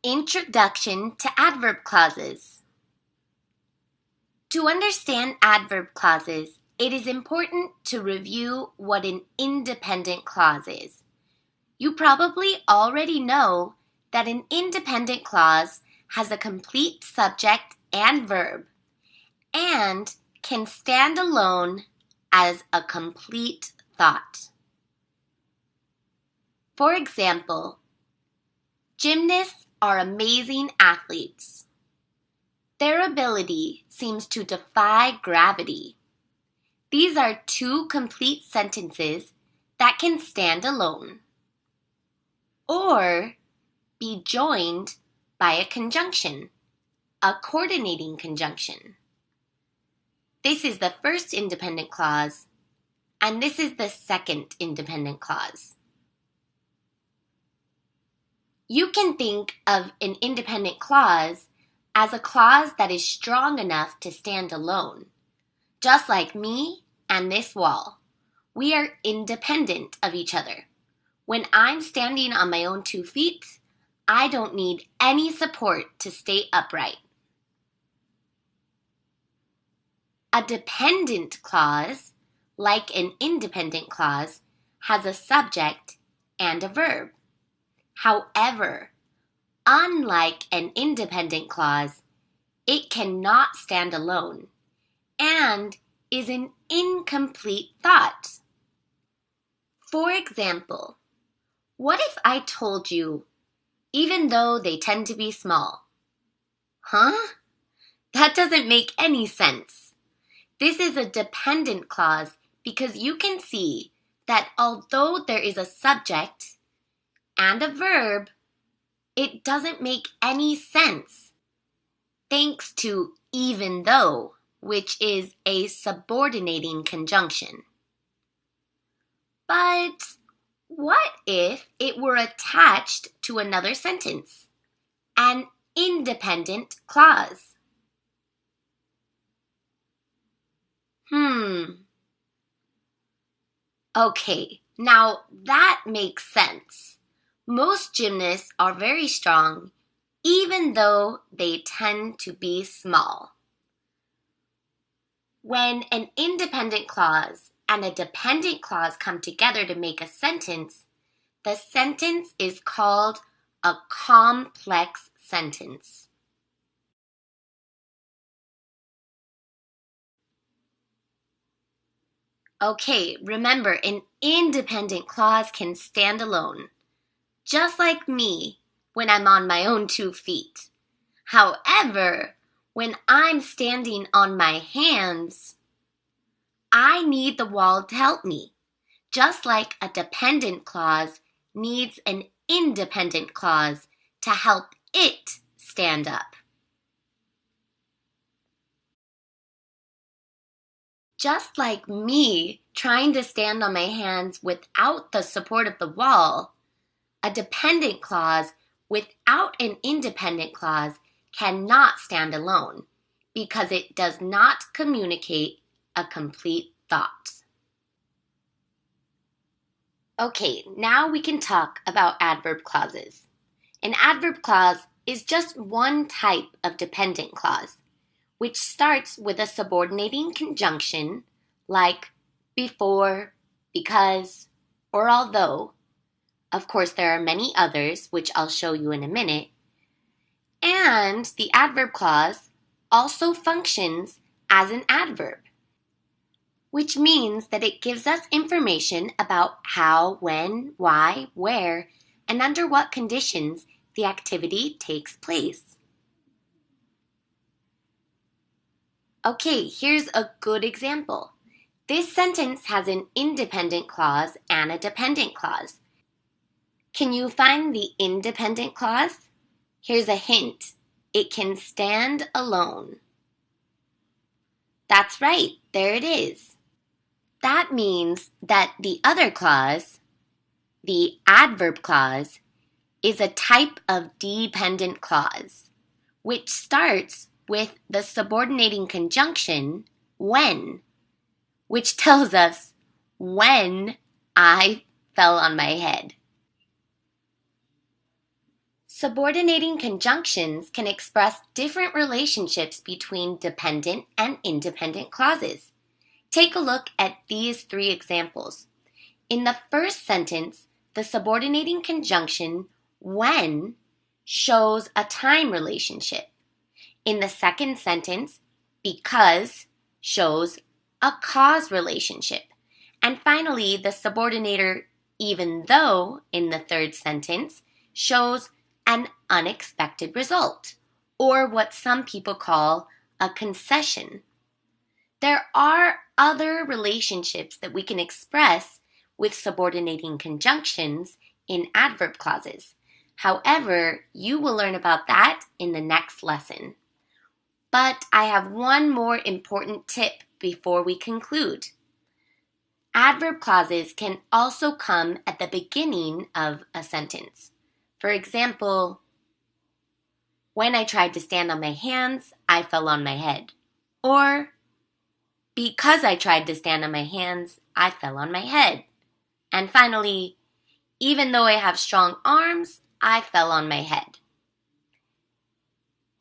Introduction to adverb clauses. To understand adverb clauses, it is important to review what an independent clause is. You probably already know that an independent clause has a complete subject and verb and can stand alone as a complete thought. For example, gymnasts are amazing athletes. Their ability seems to defy gravity. These are two complete sentences that can stand alone or be joined by a conjunction, a coordinating conjunction. This is the first independent clause, and this is the second independent clause. You can think of an independent clause as a clause that is strong enough to stand alone. Just like me and this wall, we are independent of each other. When I'm standing on my own 2 feet, I don't need any support to stay upright. A dependent clause, like an independent clause, has a subject and a verb. However, unlike an independent clause, it cannot stand alone and is an incomplete thought. For example, what if I told you, even though they tend to be small? Huh? That doesn't make any sense. This is a dependent clause because you can see that although there is a subject and a verb, it doesn't make any sense, thanks to even though, which is a subordinating conjunction. But what if it were attached to another sentence, an independent clause? Okay, now that makes sense. Most gymnasts are very strong, even though they tend to be small. When an independent clause and a dependent clause come together to make a sentence, the sentence is called a complex sentence. Okay, remember, an independent clause can stand alone, just like me when I'm on my own 2 feet. However, when I'm standing on my hands, I need the wall to help me, just like a dependent clause needs an independent clause to help it stand up. Just like me trying to stand on my hands without the support of the wall, a dependent clause without an independent clause cannot stand alone because it does not communicate a complete thought. Okay, now we can talk about adverb clauses. An adverb clause is just one type of dependent clause, which starts with a subordinating conjunction like before, because, or although. Of course, there are many others, which I'll show you in a minute. And the adverb clause also functions as an adverb, which means that it gives us information about how, when, why, where, and under what conditions the activity takes place. Okay, here's a good example. This sentence has an independent clause and a dependent clause. Can you find the independent clause? Here's a hint. It can stand alone. That's right, there it is. That means that the other clause, the adverb clause, is a type of dependent clause, which starts with the subordinating conjunction when, which tells us when I fell on my head. Subordinating conjunctions can express different relationships between dependent and independent clauses. Take a look at these three examples. In the first sentence, the subordinating conjunction when shows a time relationship. In the second sentence, because shows a cause relationship. And finally, the subordinator even though in the third sentence shows an unexpected result, or what some people call a concession. There are other relationships that we can express with subordinating conjunctions in adverb clauses. However, you will learn about that in the next lesson. But I have one more important tip before we conclude. Adverb clauses can also come at the beginning of a sentence. For example, when I tried to stand on my hands, I fell on my head. Or, because I tried to stand on my hands, I fell on my head. And finally, even though I have strong arms, I fell on my head.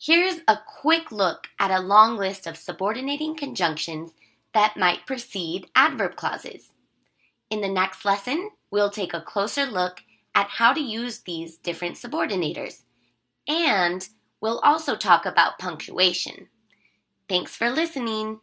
Here's a quick look at a long list of subordinating conjunctions that might precede adverb clauses. In the next lesson, we'll take a closer look at how to use these different subordinators, and we'll also talk about punctuation. Thanks for listening.